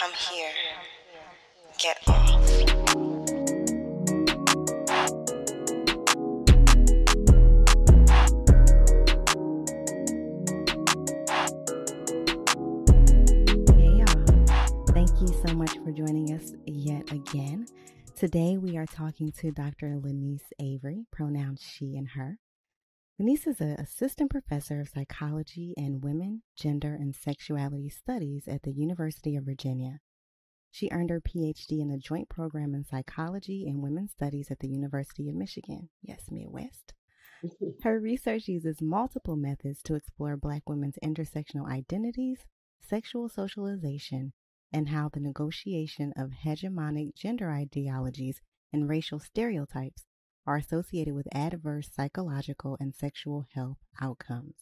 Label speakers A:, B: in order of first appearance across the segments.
A: Come here. Get off.
B: Hey y'all. Thank you so much for joining us yet again. Today we are talking to Dr. Lanice Avery, pronouns she and her. Lanice is an assistant professor of psychology and women, gender, and sexuality studies at the University of Virginia. She earned her PhD in a joint program in psychology and women's studies at the University of Michigan. Yes, Midwest. Her research uses multiple methods to explore Black women's intersectional identities, sexual socialization, and how the negotiation of hegemonic gender ideologies and racial stereotypes are associated with adverse psychological and sexual health outcomes.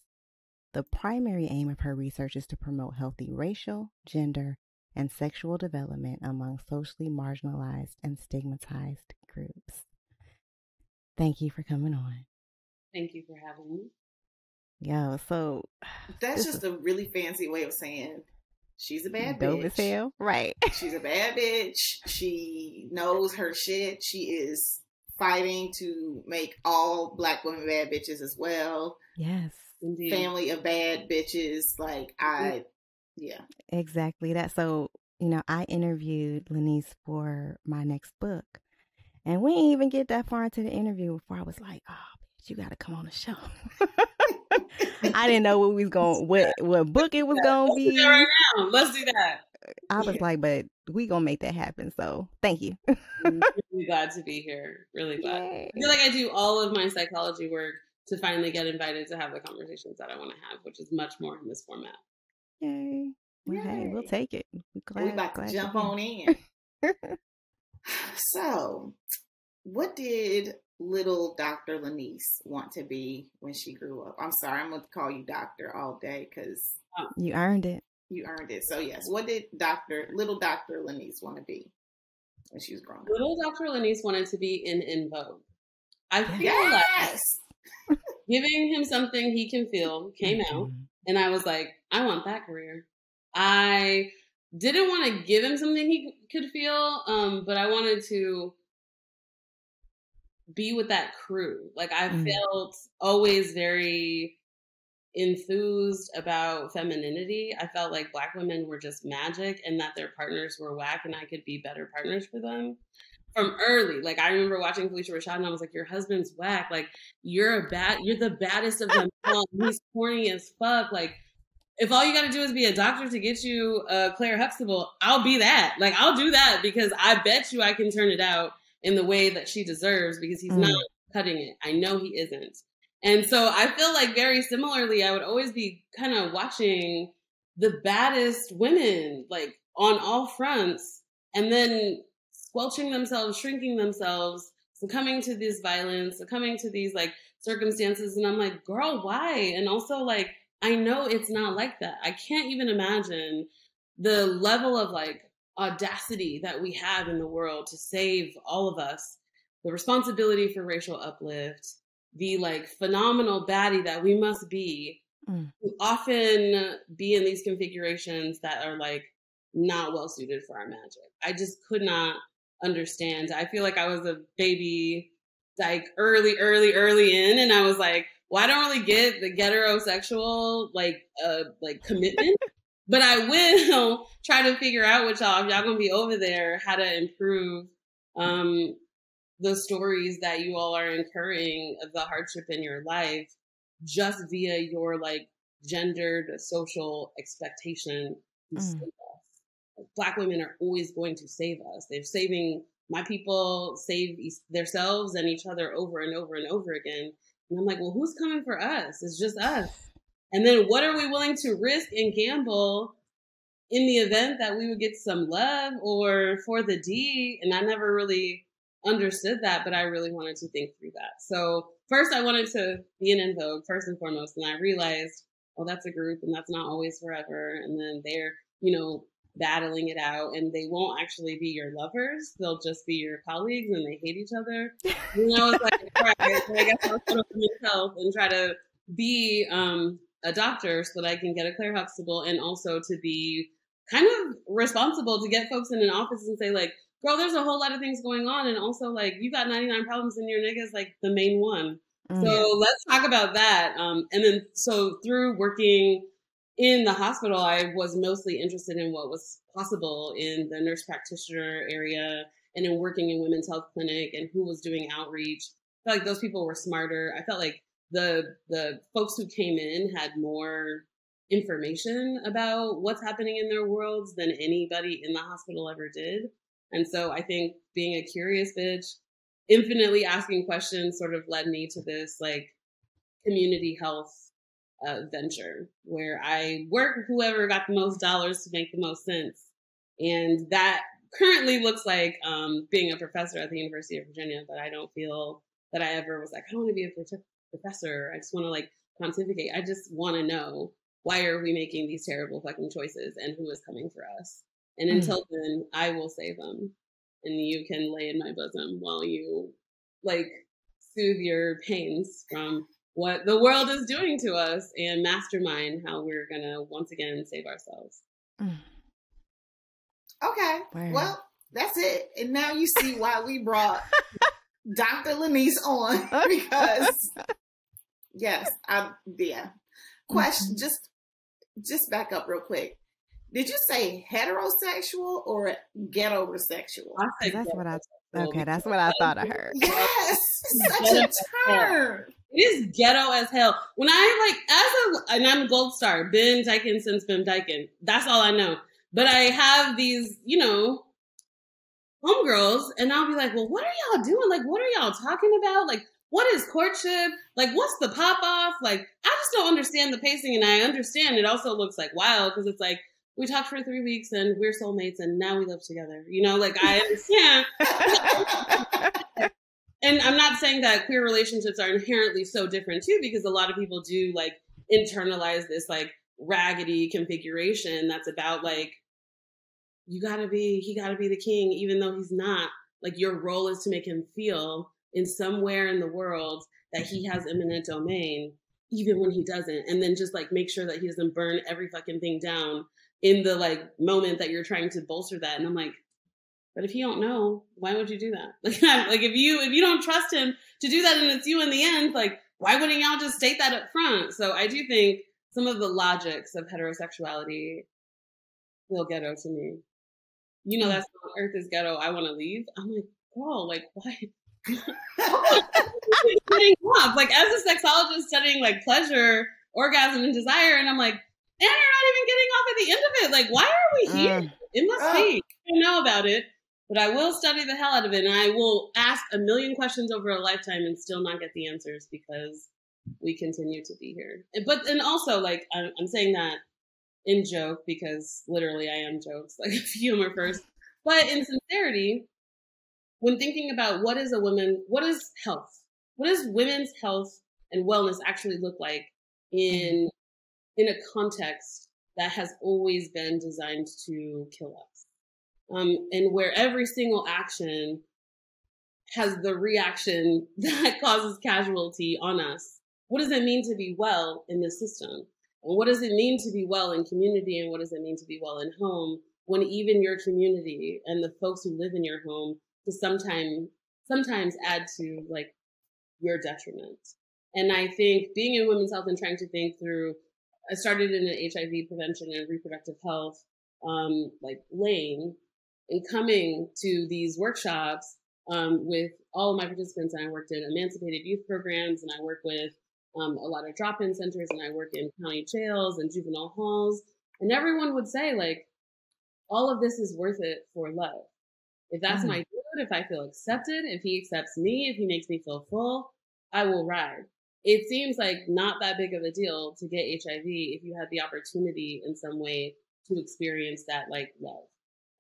B: The primary aim of her research is to promote healthy racial, gender, and sexual development among socially marginalized and stigmatized groups. Thank you for coming on.
C: Thank you for having me.
B: Yo, so
D: that's just a really fancy way of saying she's a bad
B: dope
D: bitch.
B: As hell. Right.
D: She's a bad bitch. She knows her shit. She is fighting to make all Black women bad bitches as well.
B: Yes.
C: Indeed.
D: Family of bad bitches. Yeah.
B: Exactly that. So, I interviewed Lanice for my next book. And we didn't even get that far into the interview before I was like, oh, bitch, you got to come on the show. I didn't know what book it was going to be.
C: Let's do that right now. Let's do that.
B: I was like, but we going to make that happen. So thank you.
C: I'm really glad to be here. Really glad. Yay. I feel like I do all of my psychology work to finally get invited to have the conversations that I want to have, which is much more in this format.
B: Yay. Well, hey, we'll take it.
D: We about to jump on in. So, what did little Dr. Lanice want to be when she grew up? I'm sorry, I'm going to call you doctor all day because
B: you earned it.
D: You earned it. So, yes, what did little Dr. Lanice want to be when she was growing up?
C: Little Dr. Lanice wanted to be in Vogue. I feel
D: yes!
C: like giving him something he can feel came out, and I was like, I want that career. I didn't want to give him something he could feel, but I wanted to be with that crew. Like, I felt always very enthused about femininity. I felt like Black women were just magic and that their partners were whack and I could be better partners for them. From early, like I remember watching Felicia Rashad and I was like, your husband's whack. Like you're the baddest of them all. He's corny as fuck. Like if all you got to do is be a doctor to get you Claire Huxtable, I'll be that. Like I'll do that because I bet you I can turn it out in the way that she deserves because he's not cutting it. I know he isn't. And so I feel like very similarly, I would always be kind of watching the baddest women like on all fronts and then squelching themselves, shrinking themselves, succumbing to this violence, succumbing to these like circumstances. And I'm like, girl, why? And also like, I know it's not like that. I can't even imagine the level of like audacity that we have in the world to save all of us, the responsibility for racial uplift, the like phenomenal baddie that we must be, who often be in these configurations that are like not well suited for our magic. I just could not understand. I feel like I was a baby, like early in, and I was like, well, I don't really get the heterosexual like commitment, but I will try to figure out with y'all, if y'all gonna be over there, how to improve the stories that you all are incurring of the hardship in your life just via your like gendered social expectation to save us. Black women are always going to save us. They're saving my people, save themselves and each other over and over and over again. And I'm like, well, who's coming for us? It's just us. And then what are we willing to risk and gamble in the event that we would get some love or for the D? And I never really understood that, but I really wanted to think through that. So first I wanted to be in Vogue first and foremost. And I realized, oh, that's a group and that's not always forever. And then they're, battling it out and they won't actually be your lovers. They'll just be your colleagues and they hate each other. It's like, all right, so I guess I'll go to men's health and try to be a doctor so that I can get a Claire Huxtable and also to be kind of responsible to get folks in an office and say like, girl, there's a whole lot of things going on. And also like, you got 99 problems and your nigga's like the main one. So let's talk about that. And then, so through working in the hospital, I was mostly interested in what was possible in the nurse practitioner area and in working in women's health clinic and who was doing outreach. I felt like those people were smarter. I felt like the folks who came in had more information about what's happening in their worlds than anybody in the hospital ever did. And so I think being a curious bitch, infinitely asking questions sort of led me to this like community health venture where I work with whoever got the most dollars to make the most sense. And that currently looks like being a professor at the University of Virginia, but I don't feel that I ever was like, I don't want to be a professor. I just want to like pontificate. I just want to know, why are we making these terrible fucking choices and who is coming for us? And until then, I will save them. And you can lay in my bosom while you like soothe your pains from what the world is doing to us and mastermind how we're going to once again save ourselves.
D: Okay. Well, that's it. And now you see why we brought Dr. Lanice on because yes, Question, just back up real quick. Did you say heterosexual or ghetto-sexual?
B: That's what I thought I heard.
D: Yes, such a term.
C: It is ghetto as hell. When I and I'm a gold star, been dyking since been dyking. That's all I know. But I have these, homegirls, and I'll be like, well, what are y'all doing? Like, what are y'all talking about? Like, what is courtship? Like, what's the pop off? Like, I just don't understand the pacing, and I understand it also looks like wild because it's like, we talked for 3 weeks and we're soulmates and now we live together. Like I understand. And I'm not saying that queer relationships are inherently so different too, because a lot of people do like internalize this like raggedy configuration that's about like, he gotta be the king, even though he's not. Like your role is to make him feel in somewhere in the world that he has eminent domain, even when he doesn't. And then just like make sure that he doesn't burn every fucking thing down in the like moment that you're trying to bolster that. And I'm like, but if you don't know, why would you do that? Like if you don't trust him to do that and it's you in the end, like why wouldn't y'all just state that up front? So I do think some of the logics of heterosexuality feel ghetto to me. That's not Earth is ghetto, I want to leave. I'm like, girl, like why? Like as a sexologist studying like pleasure, orgasm, and desire, and I'm like, and you're not even getting off at the end of it. Like, why are we here? It must be. I don't know about it, but I will study the hell out of it. And I will ask a million questions over a lifetime and still not get the answers because we continue to be here. And also, like, I'm saying that in joke because literally I am jokes, like humor first. But in sincerity, when thinking about what is health? What does women's health and wellness actually look like in a context that has always been designed to kill us. And where every single action has the reaction that causes casualty on us. What does it mean to be well in this system? And what does it mean to be well in community? And what does it mean to be well in home when even your community and the folks who live in your home to sometimes add to like your detriment? And I think being in women's health and trying to think through, I started in an HIV prevention and reproductive health lane, and coming to these workshops with all of my participants. And I worked in emancipated youth programs, and I work with a lot of drop-in centers, and I work in county jails and juvenile halls. And everyone would say, like, all of this is worth it for love. If that's my dude, if I feel accepted, if he accepts me, if he makes me feel full, I will ride. It seems like not that big of a deal to get HIV if you had the opportunity in some way to experience that like love.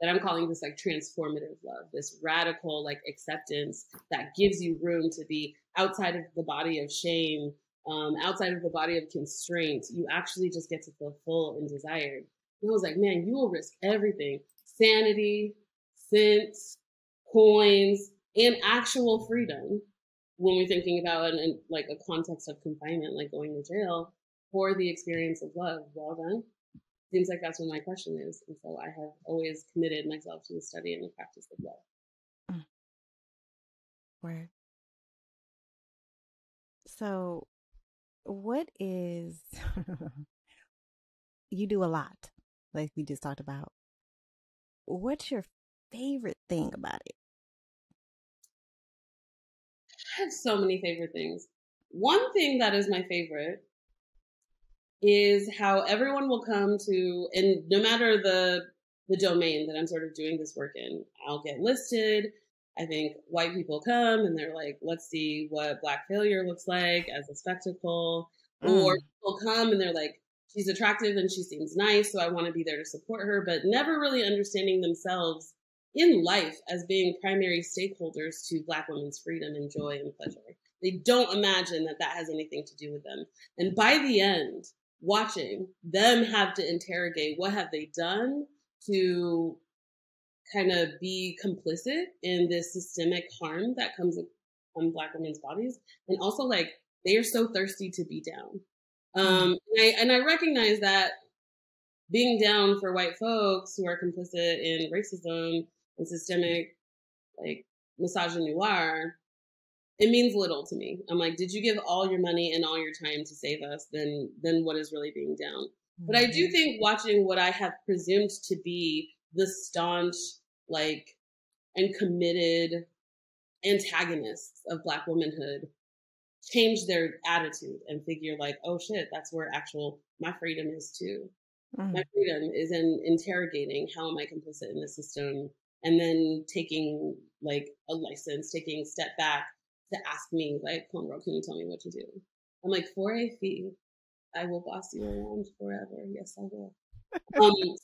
C: That I'm calling this like transformative love, this radical like acceptance that gives you room to be outside of the body of shame, outside of the body of constraint. You actually just get to feel full and desired. And I was like, man, you will risk everything. Sanity, cents, coins, and actual freedom when we're thinking about it in like a context of confinement, like going to jail, for the experience of love. Well done. seems like that's what my question is. And so I have always committed myself to the study and the practice of love.
B: Word. So what is, you do a lot, like we just talked about. What's your favorite thing about it?
C: I have so many favorite things. One thing that is my favorite is how everyone will come to, and no matter the domain that I'm sort of doing this work in, I'll get listed. I think white people come and they're like, let's see what Black failure looks like as a spectacle. Or people come and they're like, she's attractive and she seems nice, so I want to be there to support her, but never really understanding themselves in life as being primary stakeholders to Black women's freedom and joy and pleasure. They don't imagine that that has anything to do with them. And by the end, watching them have to interrogate what have they done to kind of be complicit in this systemic harm that comes on Black women's bodies. And also, like, they are so thirsty to be down. And I recognize that being down for white folks who are complicit in racism and systemic, like, misogynoir, it means little to me. I'm like, did you give all your money and all your time to save us? Then what is really being down? But I do think watching what I have presumed to be the staunch, like, and committed antagonists of Black womanhood change their attitude and figure like, oh shit, that's where my freedom is too. My freedom is in interrogating how am I complicit in the system, and then taking like a license, taking a step back to ask me like, Conroe, can you tell me what to do? I'm like, for a fee, I will boss you around forever. Yes, I will.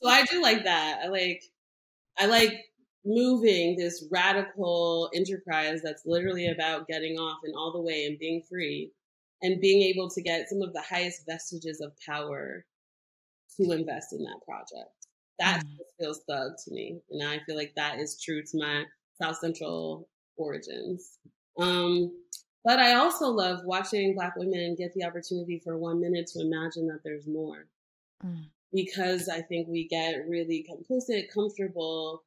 C: So I do like that. I like moving this radical enterprise that's literally about getting off and all the way and being free and being able to get some of the highest vestiges of power to invest in that project. That feels thug to me. And I feel like that is true to my South Central origins. But I also love watching Black women get the opportunity for 1 minute to imagine that there's more. Because I think we get really complicit, comfortable,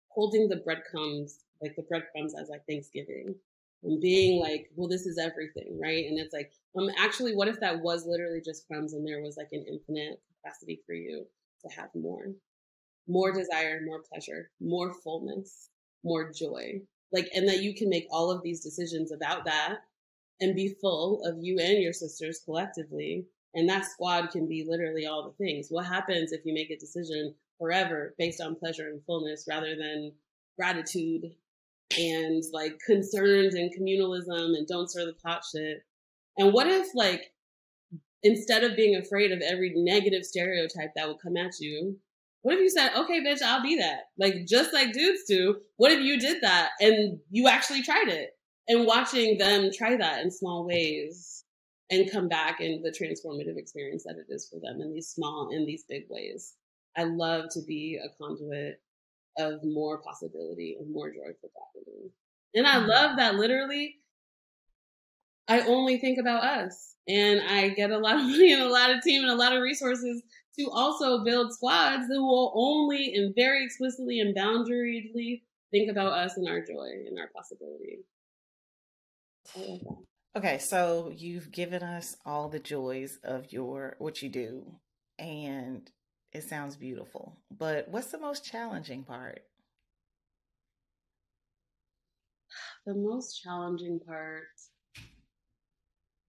C: holding the breadcrumbs, like the breadcrumbs as like Thanksgiving, and being like, well, this is everything, right? And it's like, actually, what if that was literally just crumbs and there was like an infinite capacity for you to have more desire, more pleasure, more fullness, more joy, like, and that you can make all of these decisions about that and be full of you and your sisters collectively. And that squad can be literally all the things. What happens if you make a decision forever based on pleasure and fullness rather than gratitude and like concerns and communalism and don't stir the pot shit? And what if, like, instead of being afraid of every negative stereotype that will come at you, what if you said, okay, bitch, I'll be that? Like, just like dudes do. What if you did that and you actually tried it? And watching them try that in small ways and come back in the transformative experience that it is for them in these small and these big ways. I love to be a conduit of more possibility and more joy for Black women. And I love that literally I only think about us, and I get a lot of money and a lot of team and a lot of resources to also build squads that will only and very explicitly and boundariedly think about us and our joy and our possibility. I love that.
D: Okay, so you've given us all the joys of what you do, and it sounds beautiful. But what's the most challenging part?
C: The most challenging part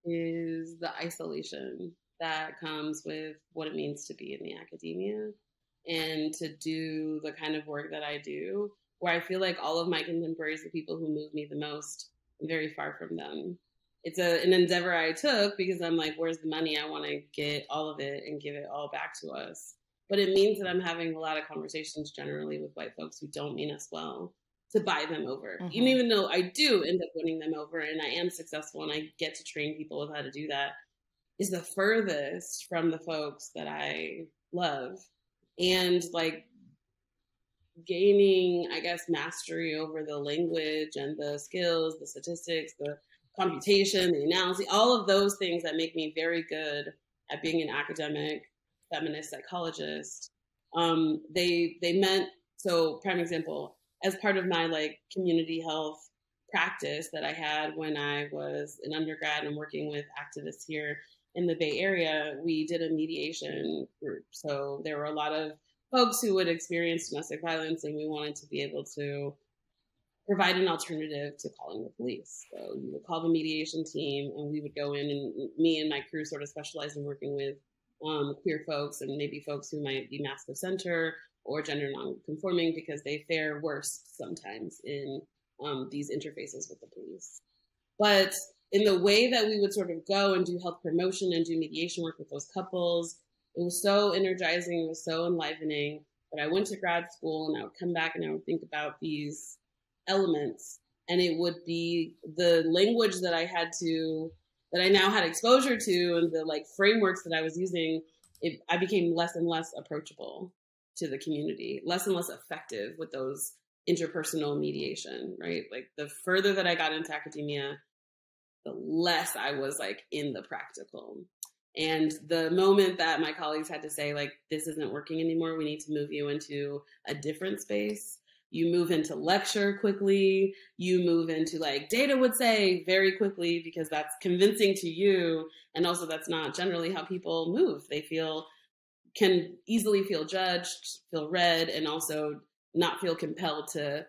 C: is the isolation that comes with what it means to be in the academia and to do the kind of work that I do, where I feel like all of my contemporaries, the people who move me the most, I'm very far from them. It's an endeavor I took because I'm like, where's the money? I want to get all of it and give it all back to us. But it means that I'm having a lot of conversations generally with white folks who don't mean us well to buy them over. Mm-hmm. Even though I do end up winning them over and I am successful and I get to train people with how to do that, is the furthest from the folks that I love. And like gaining, I guess, mastery over the language and the skills, the statistics, the computation, the analysis, all of those things that make me very good at being an academic feminist psychologist. They meant, so prime example, as part of my like community health practice that I had when I was an undergrad and working with activists here in the Bay Area, we did a mediation group. So there were a lot of folks who would experience domestic violence, and we wanted to be able to provide an alternative to calling the police. So you would call the mediation team, and we would go in, and me and my crew sort of specialized in working with queer folks and maybe folks who might be mask of center or gender non-conforming, because they fare worse sometimes in these interfaces with the police. But in the way that we would sort of go and do health promotion and do mediation work with those couples, it was so energizing, it was so enlivening. But I went to grad school, and I would come back and I would think about these elements, and it would be the language that I now had exposure to, and the like frameworks that I was using. I became less and less approachable to the community, less and less effective with those interpersonal mediation, right? Like the further that I got into academia, the less I was like in the practical. And the moment that my colleagues had to say, like, this isn't working anymore, we need to move you into a different space, you move into lecture quickly, you move into like data would say very quickly, because that's convincing to you. And also that's not generally how people move. They can easily feel judged, feel read, and also not feel compelled to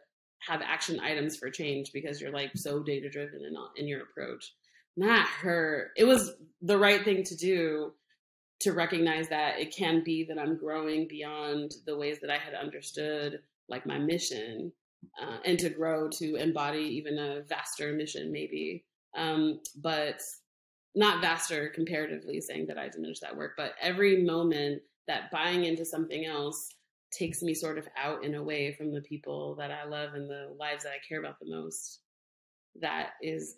C: have action items for change because you're like so data driven in your approach. Not her. It was the right thing to do, to recognize that it can be that I'm growing beyond the ways that I had understood like my mission, and to grow to embody even a vaster mission maybe, but not vaster comparatively, saying that I diminished that work, but every moment that buying into something else takes me sort of out and away from the people that I love and the lives that I care about the most, that is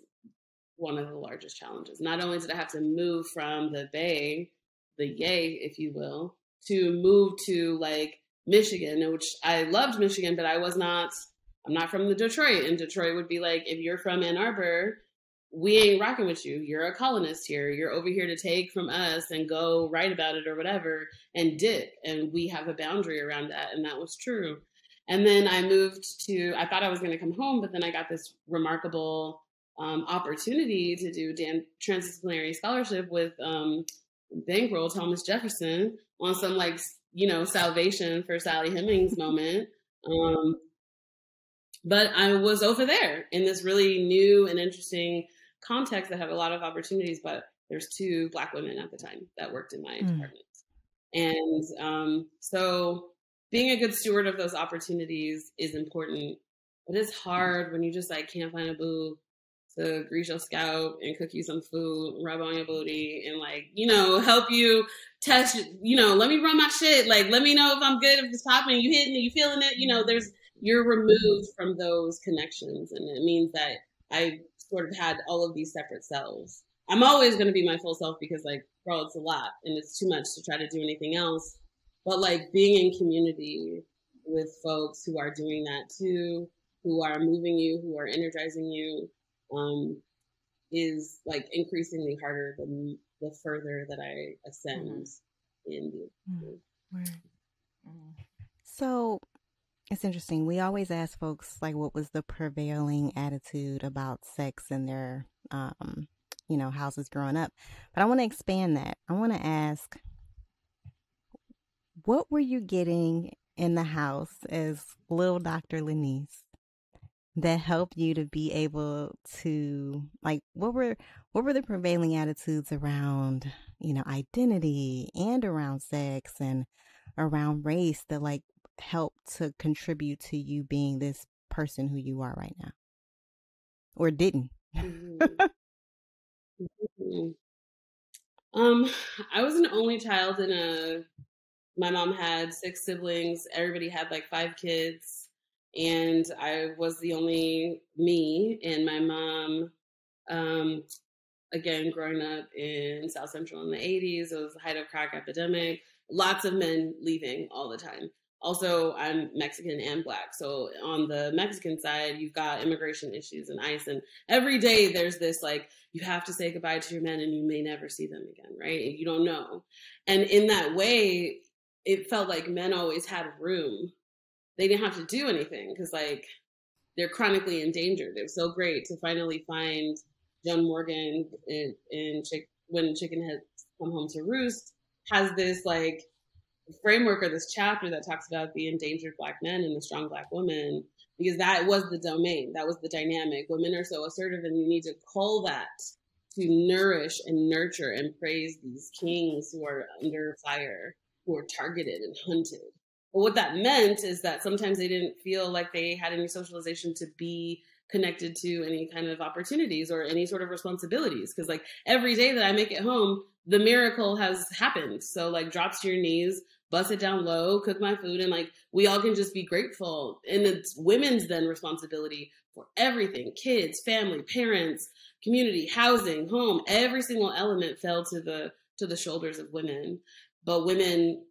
C: one of the largest challenges. Not only did I have to move from the Bay, the Yay, if you will, to move to like Michigan, which I loved Michigan, but I'm not from the Detroit. And Detroit would be like, if you're from Ann Arbor, we ain't rocking with you. You're a colonist here. You're over here to take from us and go write about it or whatever and dip. And we have a boundary around that. And that was true. And then I I thought I was going to come home, but then I got this remarkable opportunity to do transdisciplinary scholarship with Bankroll Thomas Jefferson on some like, salvation for Sally Hemings moment. But I was over there in this really new and interesting context that had a lot of opportunities, but there's 2 Black women at the time that worked in my department. And so being a good steward of those opportunities is important, but it's hard when you just like can't find a boo to grease your scalp and cook you some food, rub on your booty, and like, help you test, let me run my shit. Like, let me know if I'm good, if it's popping, you hitting it, you feeling it, you're removed from those connections. And it means that I sort of had all of these separate selves. I'm always going to be my full self because like, girl, it's a lot and it's too much to try to do anything else. But like being in community with folks who are doing that too, who are moving you, who are energizing you, is like increasingly harder the further that I ascend in the.
B: So it's interesting. We always ask folks like, what was the prevailing attitude about sex in their, houses growing up? But I want to expand that. I want to ask, what were you getting in the house as little Dr. Lanice that helped you to be able to, like, what were the prevailing attitudes around, identity and around sex and around race that like helped to contribute to you being this person who you are right now, or didn't?
C: I was an only child my mom had 6 siblings. Everybody had like 5 kids. And I was the only me. And my mom, again, growing up in South Central in the 80s, it was the height of crack epidemic. Lots of men leaving all the time. Also, I'm Mexican and Black. So on the Mexican side, you've got immigration issues and ICE. And every day there's this, like, you have to say goodbye to your men and you may never see them again, right? And you don't know. And in that way, it felt like men always had room. They didn't have to do anything because, like, they're chronically endangered. It was so great to finally find John Morgan when Chicken Heads Come Home to Roost has this, like, framework or this chapter that talks about the endangered Black men and the strong Black woman, because that was the domain, that was the dynamic. Women are so assertive, and you need to cull that to nourish and nurture and praise these kings who are under fire, who are targeted and hunted. But what that meant is that sometimes they didn't feel like they had any socialization to be connected to any kind of opportunities or any sort of responsibilities. Because, like, every day that I make it home, the miracle has happened. So, like, drops to your knees, bust it down low, cook my food, and, like, we all can just be grateful. And it's women's then responsibility for everything: kids, family, parents, community, housing, home. Every single element fell to the shoulders of women. But women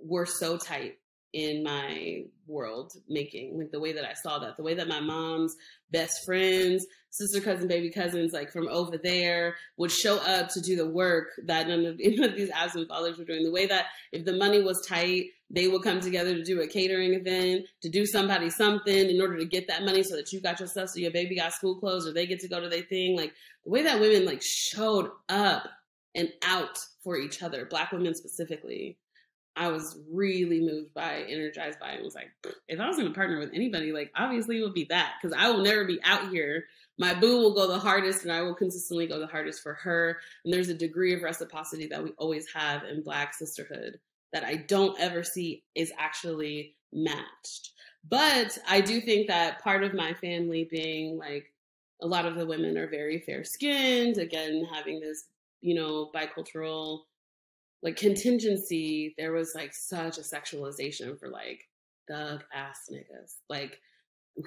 C: were so tight in my world making, like the way that I saw that, the way that my mom's best friends, sister, cousin, baby cousins, like from over there would show up to do the work that none of these absent fathers were doing. The way that if the money was tight, they would come together to do a catering event, to do somebody something in order to get that money so that you got your stuff, so your baby got school clothes or they get to go to their thing. Like the way that women like showed up and out for each other, Black women specifically, I was really moved by, energized by it, and was like, if I was going to partner with anybody, like, obviously it would be that, because I will never be out here. My boo will go the hardest, and I will consistently go the hardest for her. And there's a degree of reciprocity that we always have in Black sisterhood that I don't ever see is actually matched. But I do think that part of my family being, like, a lot of the women are very fair-skinned, again, having this, bicultural, like, contingency, there was like such a sexualization for like thug ass niggas. Like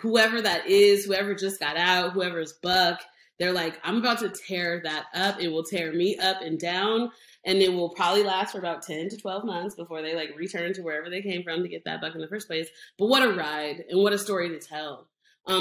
C: whoever that is, whoever just got out, whoever's buck, they're like, I'm about to tear that up. It will tear me up and down. And it will probably last for about 10 to 12 months before they like return to wherever they came from to get that buck in the first place. But what a ride and what a story to tell.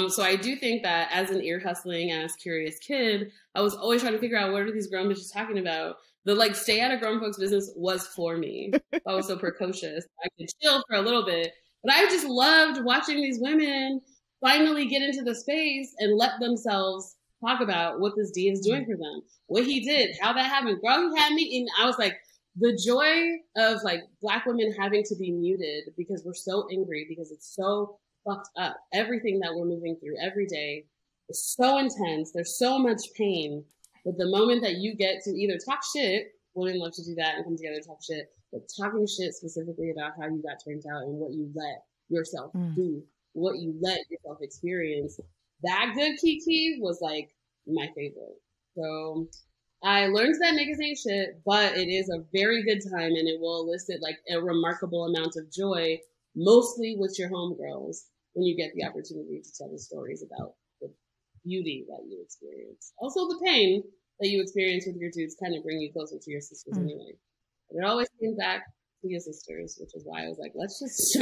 C: So I do think that as an ear hustling ass curious kid, I was always trying to figure out what are these grown bitches talking about. The like stay out of grown folks business was for me. I was so precocious. I could chill for a little bit, but I just loved watching these women finally get into the space and let themselves talk about what this D is doing for them, what he did, how that happened. Girl, he had me, and I was like, the joy of like Black women having to be muted because we're so angry, because it's so fucked up. Everything that we're moving through every day is so intense. There's so much pain. But the moment that you get to either talk shit, women love to do that and come together and talk shit, but talking shit specifically about how you got turned out and what you let yourself do, what you let yourself experience, that good Kiki was like my favorite. So I learned that niggas ain't shit, but it is a very good time and it will elicit like a remarkable amount of joy, mostly with your homegirls, when you get the opportunity to tell the stories about the beauty that you experience. Also the pain that you experience with your dudes kind of bring you closer to your sisters anyway. But it always came back to your sisters, which is why I was like, let's just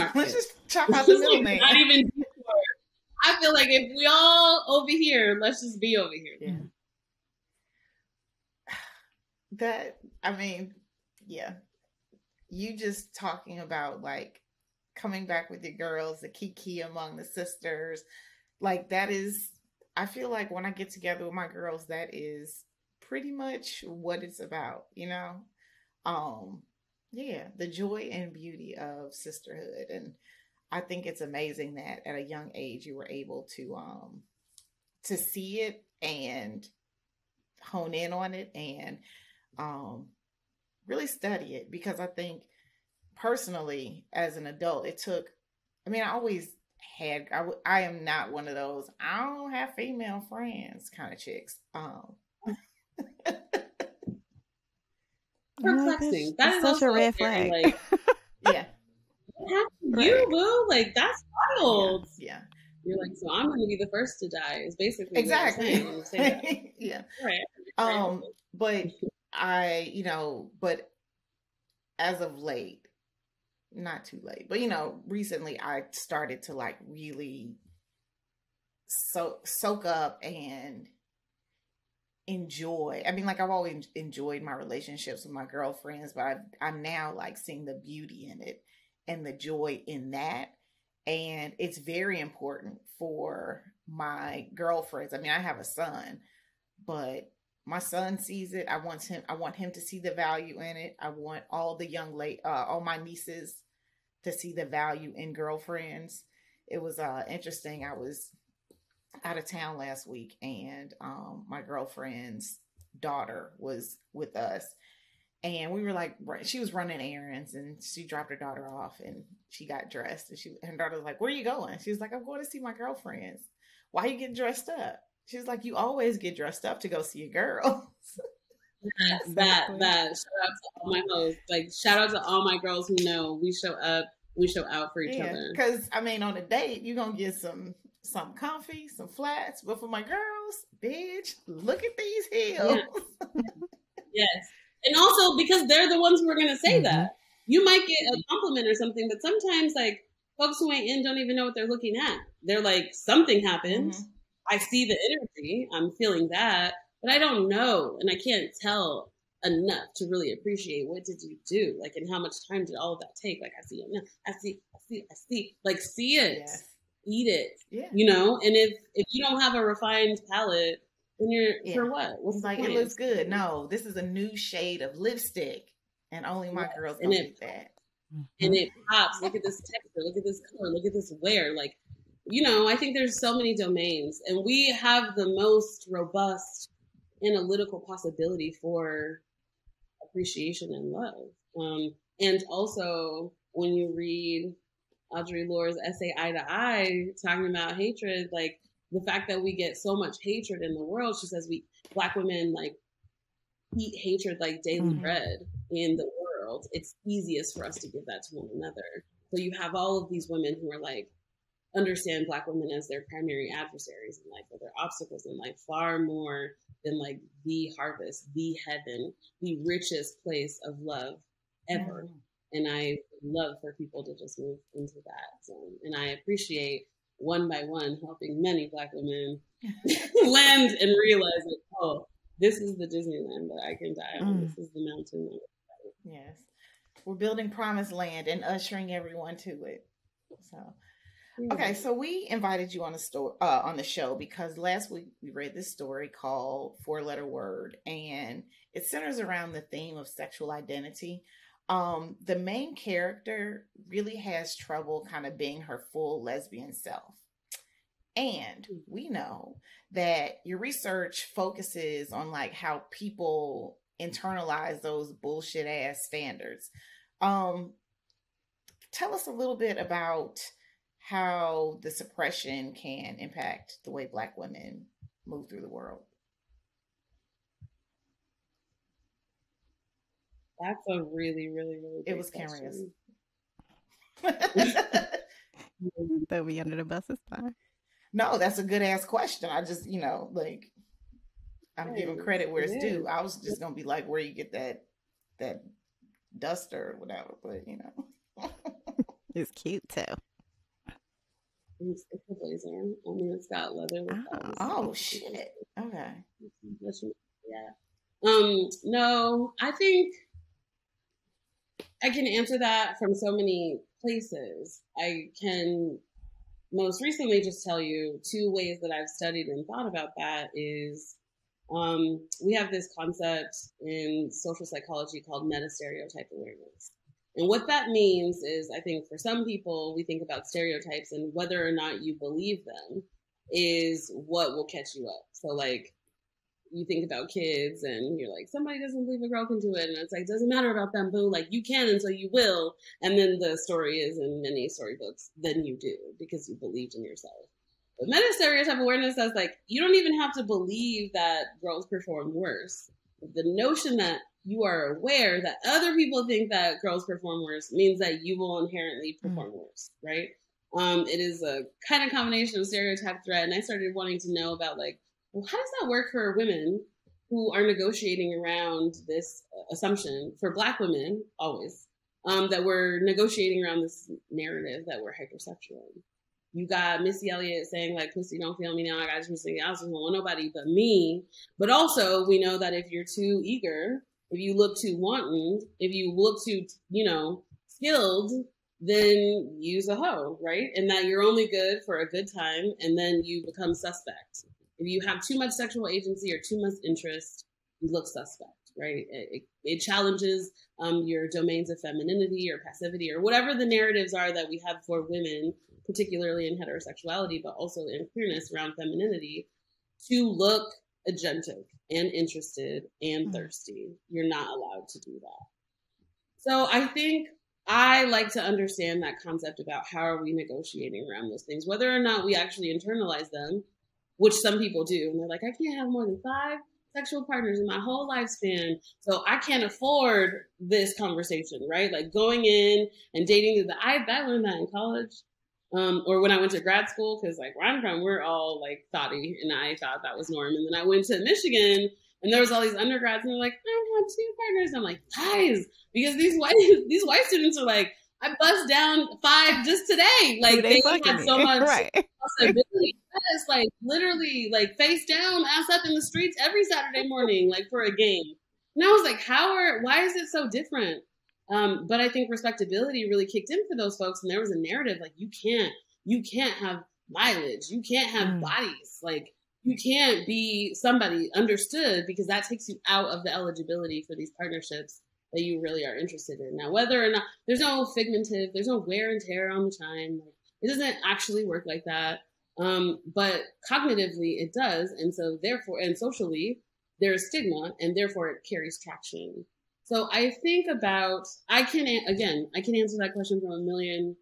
D: chop out the middleman.
C: Not even I feel like if we all over here, let's just be over here.
D: Yeah. That, I mean, yeah. You just talking about like coming back with your girls, the kiki among the sisters, like that is, I feel like when I get together with my girls, that is pretty much what it's about, yeah, the joy and beauty of sisterhood. And I think it's amazing that at a young age you were able to see it and hone in on it and really study it, because I think personally as an adult it took, I always had, I am not one of those I don't have female friends kind of chicks.
C: Perplexing. That is
B: such a red flag.
C: Like,
D: yeah.
C: What happened to you, boo? Like, that's wild.
D: Yeah.
C: You're like, so I'm going to be the first to die. Is basically
D: exactly.
C: What you're saying.
D: Yeah.
C: Right.
D: But I, but as of late, not too late, but recently I started to like really soak up and enjoy. I mean, like I've always enjoyed my relationships with my girlfriends, but I'm now like seeing the beauty in it and the joy in that. And it's very important for my girlfriends. I mean, I have a son, but my son sees it. I want him to see the value in it. I want all the all my nieces to see the value in girlfriends. It was interesting. I was out of town last week, and my girlfriend's daughter was with us, and we were like, she was running errands, and she dropped her daughter off, and she got dressed, and her daughter was like, "Where are you going?" She was like, "I'm going to see my girlfriends." "Why are you getting dressed up?" She was like, "You always get dressed up to go see your girls."
C: That shout out to all my hoes. Like, shout out to all my girls who know we show up, we show out for each other.
D: Because I mean, on a date, you're gonna get some comfy, some flats, but for my girls, bitch, look at these heels.
C: Yes. And also because they're the ones who are gonna say that. You might get a compliment or something, but sometimes like folks who ain't in don't even know what they're looking at. They're like, something happened. I see the energy, I'm feeling that, but I don't know, and I can't tell enough to really appreciate what did you do, like, and how much time did all of that take. Like, I see it now. I see. Like, see it, yes. Eat it. Yeah. And if you don't have a refined palate, then you're for what? What's
D: like it looks good? No, this is a new shade of lipstick, and only my girls can get that.
C: And it pops. Look at this texture. Look at this color. Look at this wear. Like, I think there's so many domains, and we have the most robust analytical possibility for appreciation and love. And also, when you read Audre Lorde's essay Eye to Eye, talking about hatred, like the fact that we get so much hatred in the world, she says Black women like eat hatred like daily bread in the world. It's easiest for us to give that to one another. So you have all of these women who are like, understand Black women as their primary adversaries in life, or their obstacles in life, far more than like the harvest, the heaven, the richest place of love ever. And I love for people to just move into that zone. And I appreciate one by one helping many Black women land and realize like, oh, this is the Disneyland that I can die on. This is the mountain.
D: Yes. We're building promised land and ushering everyone to it. So okay, so we invited you on the show because last week we read this story called 4-Letter Word, and it centers around the theme of sexual identity. The main character really has trouble kind of being her full lesbian self. And we know that your research focuses on like how people internalize those bullshit ass standards. Tell us a little bit about how the suppression can impact the way Black women move through the world.
C: That's a really, really, really
D: big It was Kenrya's.
B: Throw me under the bus is fine.
D: No, that's a good ass question. I just, like, I'm giving credit where it's due. I was just gonna be like, where you get that duster or whatever, but
B: it's cute too.
C: It's a blazer. I mean, it's got leather.
D: Oh shit. Okay.
C: Yeah. No, I think I can answer that from so many places. I can most recently just tell you 2 ways that I've studied and thought about that is we have this concept in social psychology called Metastereotype Awareness. And what that means is, I think for some people, we think about stereotypes and whether or not you believe them is what will catch you up. So like, you think about kids and you're like, somebody doesn't believe a girl can do it. And it's like, doesn't matter about them, boo. Like, you can, and so you will. And then the story is in many storybooks, then you do because you believed in yourself. But Metastereotype Awareness says, like, you don't even have to believe that girls perform worse. The notion that you are aware that other people think that girls perform worse means that you will inherently perform worse, right? It is a kind of combination of stereotype threat. And I started wanting to know about like, well, how does that work for women who are negotiating around this assumption for Black women always? that we're negotiating around this narrative that we're hypersexual. You got Missy Elliott saying like, pussy don't feel me now, I got just something else, I don't want nobody but me. But also we know that if you're too eager, if you look too wanton, if you look too, skilled, then use a hoe, right? And that you're only good for a good time, and then you become suspect. If you have too much sexual agency or too much interest, you look suspect, right? It challenges your domains of femininity or passivity or whatever the narratives are that we have for women, particularly in heterosexuality, but also in queerness around femininity, to look agentic and interested and thirsty. You're not allowed to do that. So I think I like to understand that concept about how are we negotiating around those things, whether or not we actually internalize them, which some people do. And they're like, I can't have more than 5 sexual partners in my whole lifespan, so I can't afford this conversation, right? Like going in and dating. I learned that in college. Or when I went to grad school, because like where I'm from, we're all like thotty, and I thought that was norm. And then I went to Michigan, and there was all these undergrads, and they're like, I have 2 partners. I'm like, guys, because these white students are like, I bust down 5 just today. Like they had so much possibility. Yes, like literally, like face down, ass up in the streets every Saturday morning, like for a game. And I was like, why is it so different? But I think respectability really kicked in for those folks, and there was a narrative like you can't have mileage, you can't have bodies, like you can't be somebody understood, because that takes you out of the eligibility for these partnerships that you really are interested in. Now, whether or not there's no figmentative, there's no wear and tear on the chime, like, it doesn't actually work like that. But cognitively it does, and so therefore, and socially there's stigma, and therefore it carries traction. So I think about, I can answer that question from a million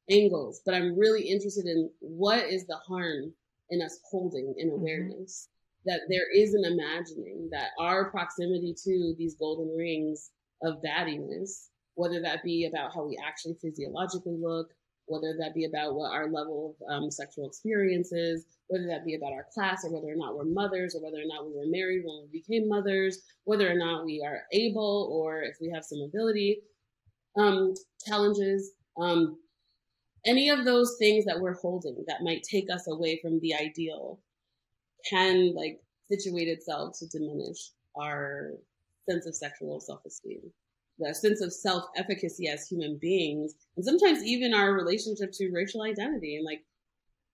C: angles, but I'm really interested in what is the harm in us holding in awareness that there is an imagining that our proximity to these golden rings of baddiness, whether that be about how we actually physiologically look, whether that be about what our level of sexual experience is, whether that be about our class, or whether or not we're mothers, or whether or not we were married when we became mothers, whether or not we are able, or if we have some ability challenges, any of those things that we're holding that might take us away from the ideal can like situate itself to diminish our sense of sexual self-esteem, the sense of self-efficacy as human beings, and sometimes even our relationship to racial identity. And like,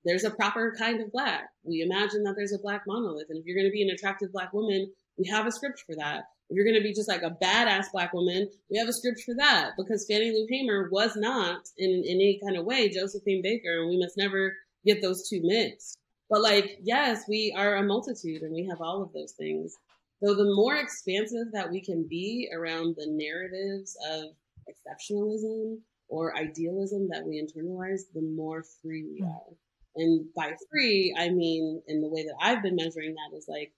C: there's a proper kind of Black. We imagine that there's a Black monolith. And if you're going to be an attractive Black woman, we have a script for that. If you're going to be just like a badass Black woman, we have a script for that, because Fannie Lou Hamer was not in any kind of way Josephine Baker, and we must never get those two mixed. But like, yes, we are a multitude, and we have all of those things. So the more expansive that we can be around the narratives of exceptionalism or idealism that we internalize, the more free we are. And by free, I mean, in the way that I've been measuring that is like,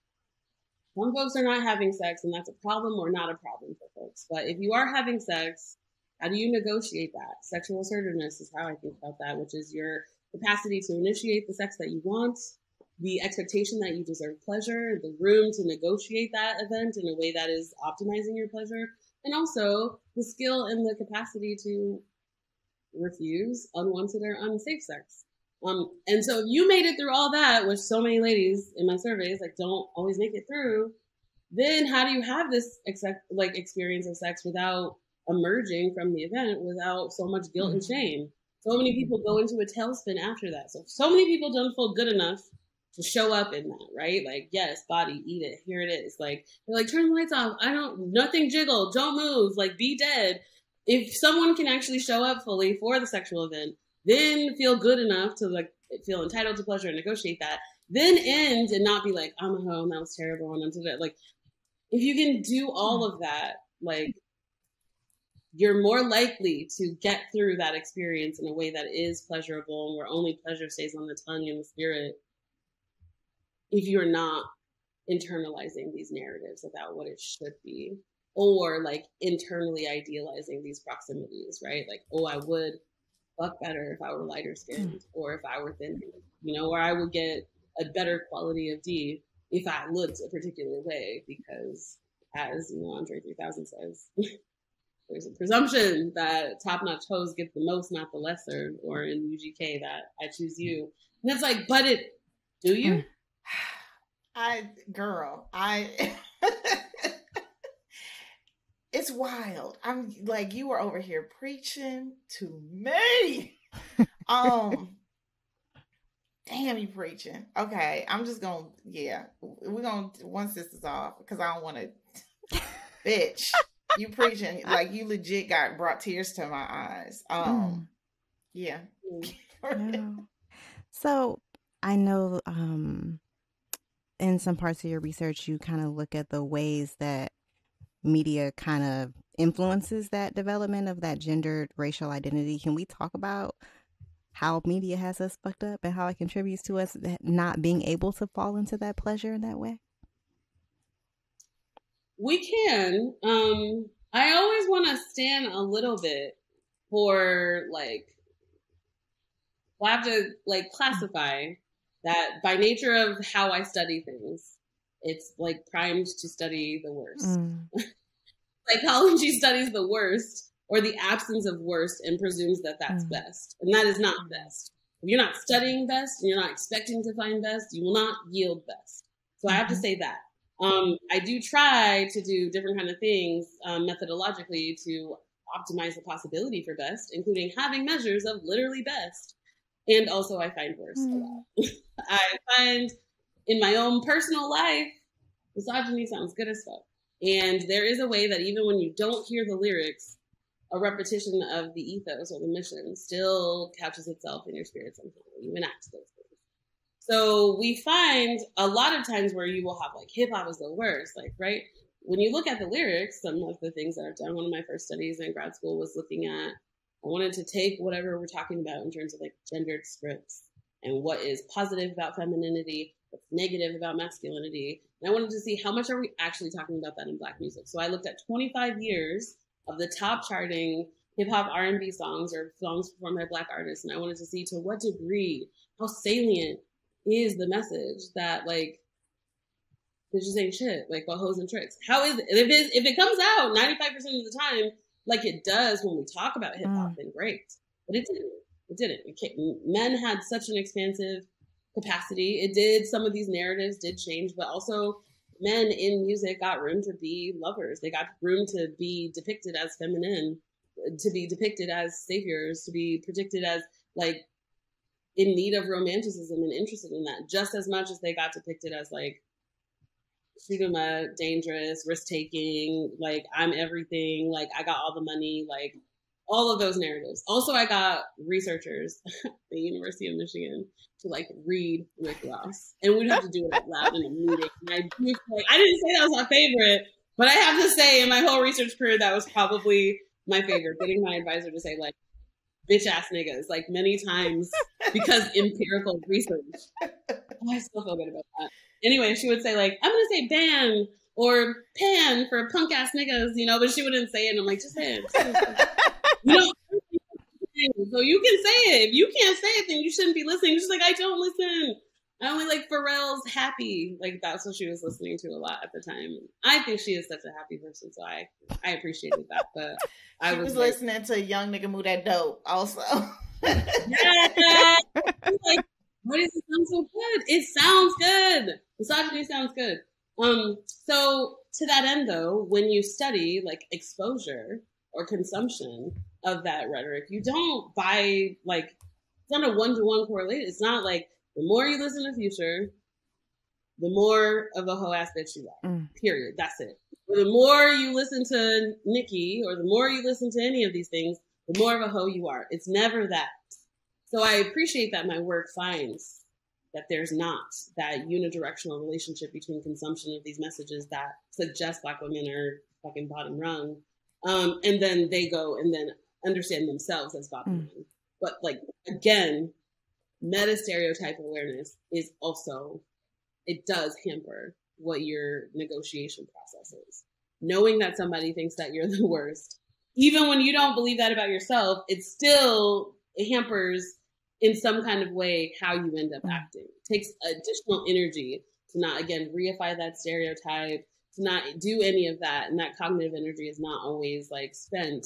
C: some folks are not having sex, and that's a problem or not a problem for folks. But if you are having sex, how do you negotiate that? Sexual assertiveness is how I think about that, which is your capacity to initiate the sex that you want, the expectation that you deserve pleasure, the room to negotiate that event in a way that is optimizing your pleasure, and also the skill and the capacity to refuse unwanted or unsafe sex. And so if you made it through all that, which so many ladies in my surveys like don't always make it through, then how do you have this experience of sex without emerging from the event, without so much guilt and shame? So many people go into a tailspin after that. So many people don't feel good enough to show up in that, right? Like, yes, body, eat it. Here it is. Like, they're like, turn the lights off. Nothing jiggle. Don't move. Like, be dead. If someone can actually show up fully for the sexual event, then feel good enough to like feel entitled to pleasure and negotiate that, then end and not be like, I'm a hoe and that was terrible and I'm so dead. Like, if you can do all of that, like, you're more likely to get through that experience in a way that is pleasurable and where only pleasure stays on the tongue and the spirit, if you're not internalizing these narratives about what it should be, or like internally idealizing these proximities, right? Like, oh, I would fuck better if I were lighter skinned, or if I were thin, or I would get a better quality of D if I looked a particular way, because as Andre 3000 says, there's a presumption that top-notch hoes get the most, not the lesser, or in UGK that I choose you. And it's like, but do you?
D: It's wild. I'm like, you were over here preaching to me. Damn, you preaching. Okay, I'm just gonna, we're gonna, once this is off, because I don't want to, bitch, you preaching, like you legit brought tears to my eyes. Yeah.
B: So I know in some parts of your research, you kind of look at the ways that media kind of influences that development of that gendered racial identity. Can we talk about how media has us fucked up and how it contributes to us not being able to fall into that pleasure in that way?
C: We can. I always want to stand a little bit for like, we'll have to like classify that by nature of how I study things. It's like primed to study the worst. Psychology studies the worst or the absence of worst and presumes that that's best. And that is not best. If you're not studying best and you're not expecting to find best, you will not yield best. So I have to say that. I do try to do different kind of things methodologically to optimize the possibility for best, including having measures of literally best. And also I find worst a lot. I find in my own personal life, misogyny sounds good as fuck. And there is a way that even when you don't hear the lyrics, a repetition of the ethos or the mission still couches itself in your spirit somehow. You enact those things. So we find a lot of times where you will have like hip hop is the worst, like, right? When you look at the lyrics, some of the things that I've done, one of my first studies in grad school was looking at, I wanted to take whatever we're talking about in terms of like gendered scripts and what is positive about femininity, what's negative about masculinity. And I wanted to see how much are we actually talking about that in Black music. So I looked at 25 years of the top charting hip hop R&B songs or songs performed by Black artists. And I wanted to see to what degree, how salient is the message that like, this just ain't shit, like about hoes and tricks. How is it? If it comes out 95% of the time, like it does when we talk about hip hop, then great. But it didn't. It didn't. Men had such an expansive capacity. It did. Some of these narratives did change, but also men in music got room to be lovers. They got room to be depicted as feminine, to be depicted as saviors, to be depicted as like in need of romanticism and interested in that just as much as they got depicted as like shoot 'em up, dangerous, risk taking, like I'm everything, like I got all the money, like all of those narratives. Also, I got researchers at the University of Michigan to like read Rick Ross, and we'd have to do it out loud in a meeting. And I didn't say that was my favorite, but I have to say in my whole research career, that was probably my favorite. Getting my advisor to say like bitch ass niggas like many times because empirical research. I still feel good about that. Anyway, she would say like, I'm gonna say ban or pan for punk ass niggas, you know, but she wouldn't say it. And I'm like, just say it. You know, so you can say it. If you can't say it, then you shouldn't be listening. She's like, I don't listen. I only like Pharrell's Happy. Like that's what she was listening to a lot at the time. I think she is such a happy person, so I appreciated that. But I was like,
D: listening to Young Nigga Move That Dope also.
C: Yeah. Like, why does it sound so good? It sounds good. Misogyny sounds good. So to that end though, when you study like exposure or consumption of that rhetoric, you don't buy like, it's not a one-to-one correlated. It's not like the more you listen to Future, the more of a hoe ass bitch you are. Period. That's it. Or the more you listen to Nicki or the more you listen to any of these things, the more of a hoe you are. It's never that. So I appreciate that my work finds that there's not that unidirectional relationship between consumption of these messages that suggest Black women are fucking bottom rung. And then they go and then understand themselves as bottom rung. But like, again, metastereotype awareness is also, it does hamper what your negotiation process is. Knowing that somebody thinks that you're the worst, even when you don't believe that about yourself, it hampers in some kind of way how you end up acting. It takes additional energy to not, again, reify that stereotype, to not do any of that. And that cognitive energy is not always like spent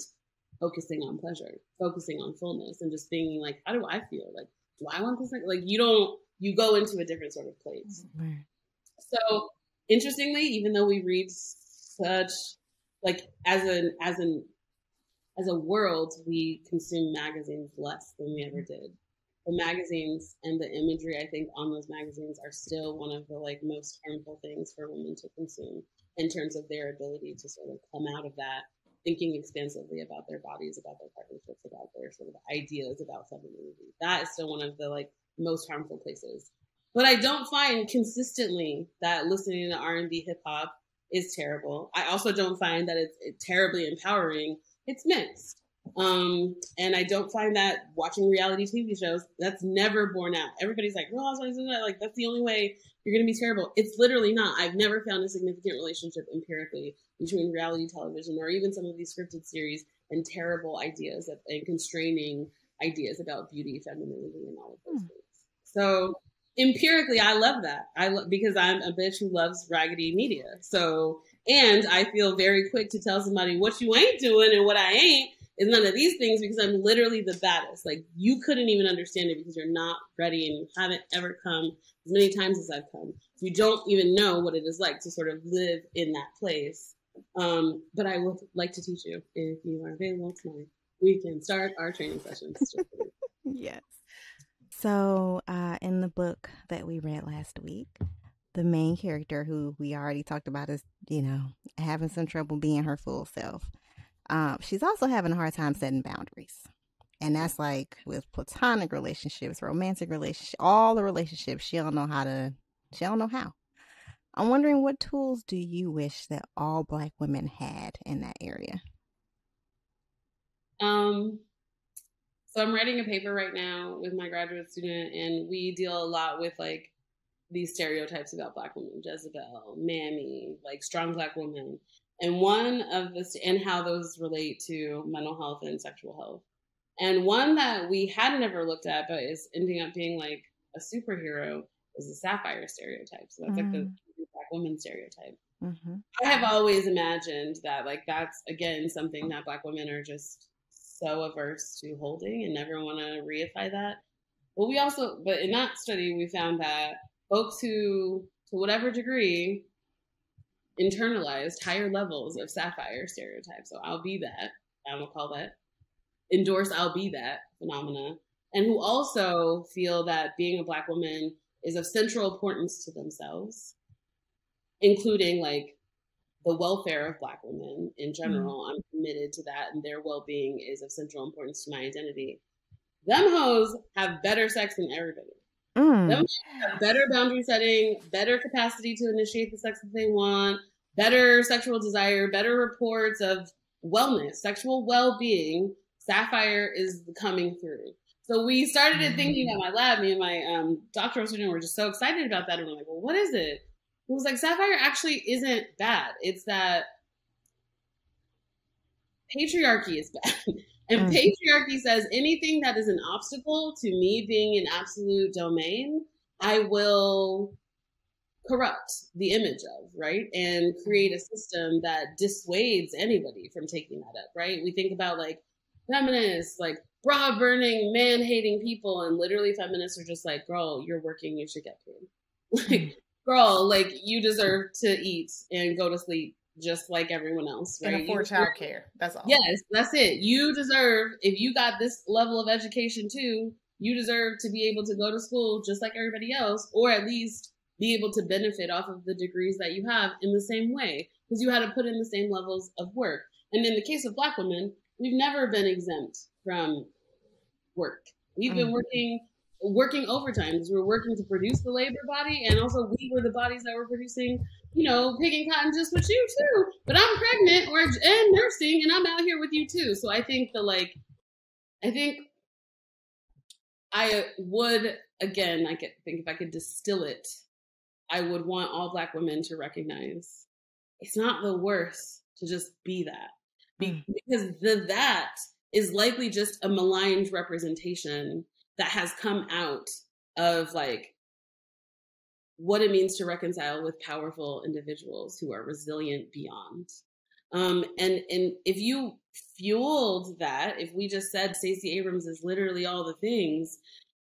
C: focusing on pleasure, focusing on fullness, and just thinking like, how do I feel? Like, do I want this? Like you go into a different sort of place. Mm-hmm. So interestingly, even though we read such like as a world, we consume magazines less than we ever did. The magazines and the imagery, I think, on those magazines are still one of the like most harmful things for women to consume in terms of their ability to sort of come out of that thinking expansively about their bodies, about their partnerships, about their sort of ideas about femininity. That is still one of the like most harmful places. But I don't find consistently that listening to R&B hip hop is terrible. I also don't find that it's terribly empowering. It's mixed. And I don't find that watching reality TV shows, that's never borne out. Everybody's like, well, like that's the only way you're going to be terrible. It's literally not. I've never found a significant relationship empirically between reality television or even some of these scripted series and terrible ideas and constraining ideas about beauty, femininity, and all of those things. So empirically, I love that. Because I'm a bitch who loves raggedy media. So, and I feel very quick to tell somebody what you ain't doing and what I ain't is none of these things, because I'm literally the baddest. Like, you couldn't even understand it because you're not ready and you haven't ever come as many times as I've come. You don't even know what it is like to sort of live in that place. But I would like to teach you if you are available tonight. We can start our training sessions.
B: Yes. So in the book that we read last week, the main character, who we already talked about, is, having some trouble being her full self. She's also having a hard time setting boundaries. And that's like with platonic relationships, romantic relationships, all the relationships, she don't know how. I'm wondering, what tools do you wish that all Black women had in that area?
C: So I'm writing a paper right now with my graduate student, and we deal a lot with like these stereotypes about Black women, Jezebel, Mammy, like strong Black women. And one of this, and how those relate to mental health and sexual health. And one that we had never looked at, but is ending up being like a superhero, is the sapphire stereotype. So that's like the Black woman stereotype. Mm-hmm. I have always imagined that like that's, again, something that Black women are just so averse to holding and never want to reify that. But in that study, we found that folks who, to whatever degree, internalized higher levels of sapphire stereotypes. So I'll be that. I'm gonna call that. Endorse I'll be that phenomena. And who also feel that being a Black woman is of central importance to themselves, including like the welfare of Black women in general. I'm committed to that, and their well-being is of central importance to my identity. Them hoes have better sex than everybody. Them have better boundary setting, better capacity to initiate the sex that they want, better sexual desire, better reports of wellness, sexual well-being. Sapphire is coming through. So we started thinking at my lab, me and my doctoral student were just so excited about that. And we're like, well, what is it? It was like, sapphire actually isn't bad. It's that patriarchy is bad. And patriarchy says anything that is an obstacle to me being in absolute domain, I will corrupt the image of, right? And create a system that dissuades anybody from taking that up, right? We think about like feminists, like bra burning, man hating people, and literally feminists are just like, girl, you're working, you should get paid. Like, girl, like you deserve to eat and go to sleep just like everyone else, right?
D: And afford childcare. That's all.
C: Yes, that's it. You deserve, if you got this level of education too, you deserve to be able to go to school just like everybody else, or at least be able to benefit off of the degrees that you have in the same way, because you had to put in the same levels of work. And in the case of Black women, we've never been exempt from work. We've been working overtime because we're working to produce the labor body, and also we were the bodies that were producing, picking cotton just with you too. But I'm pregnant and nursing, and I'm out here with you too. So I think I would, again, I think if I could distill it, I would want all Black women to recognize it's not the worst to just be that. Because that is likely just a maligned representation that has come out of like what it means to reconcile with powerful individuals who are resilient beyond. And if you fueled that, if we just said Stacey Abrams is literally all the things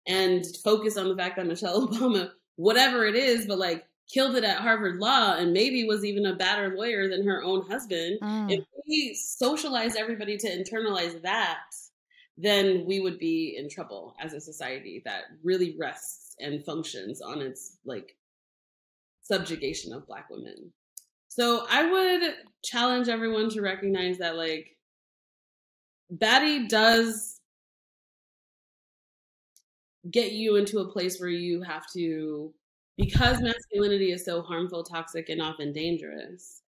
C: and focus on the fact that Michelle Obama, whatever it is, but like killed it at Harvard Law and maybe was even a better lawyer than her own husband, if we socialize everybody to internalize that, then we would be in trouble as a society that really rests and functions on its like subjugation of Black women. So I would challenge everyone to recognize that like baddie does get you into a place where you have to, because masculinity is so harmful, toxic, and often dangerous,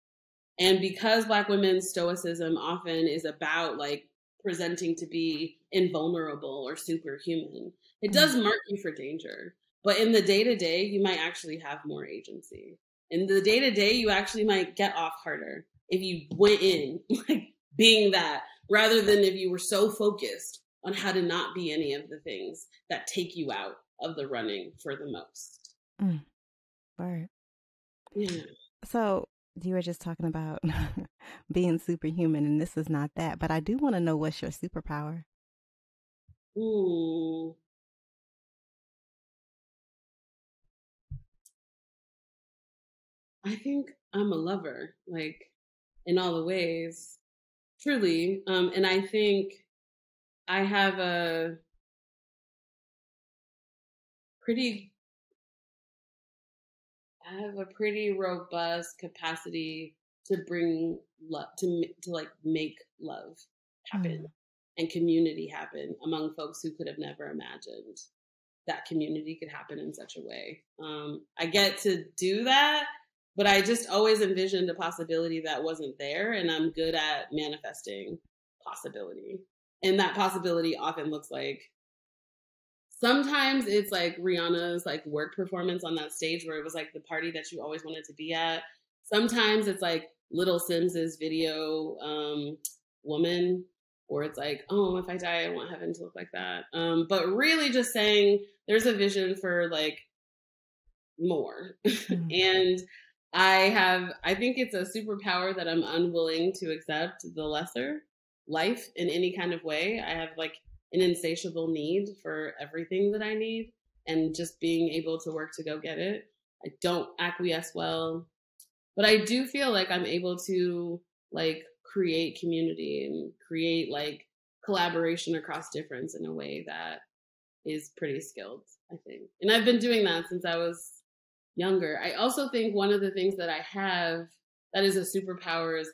C: and because Black women's stoicism often is about like presenting to be invulnerable or superhuman, it does mark you for danger. But in the day-to-day, you might actually have more agency. In the day-to-day, you actually might get off harder if you went in like being that, rather than if you were so focused on how to not be any of the things that take you out of the running for the most.
B: Right.
C: Yeah.
B: So you were just talking about being superhuman, and this is not that, but I do want to know, what's your superpower?
C: I think I'm a lover, like in all the ways, truly. And I think I have a pretty robust capacity to bring love, to like make love happen and community happen among folks who could have never imagined that community could happen in such a way. I get to do that, but I just always envisioned a possibility that wasn't there, and I'm good at manifesting possibility. And that possibility often looks like, sometimes it's like Rihanna's like work performance on that stage where it was like the party that you always wanted to be at. Sometimes it's like Little Sims's video, Woman, or it's like, oh, if I die, I want heaven to look like that. But really just saying there's a vision for like more. And I think it's a superpower that I'm unwilling to accept the lesser life in any kind of way. I have like an insatiable need for everything that I need, and just being able to work to go get it. I don't acquiesce well, but I do feel like I'm able to like create community and create like collaboration across difference in a way that is pretty skilled, I think. And I've been doing that since I was younger. I also think one of the things that I have that is a superpower is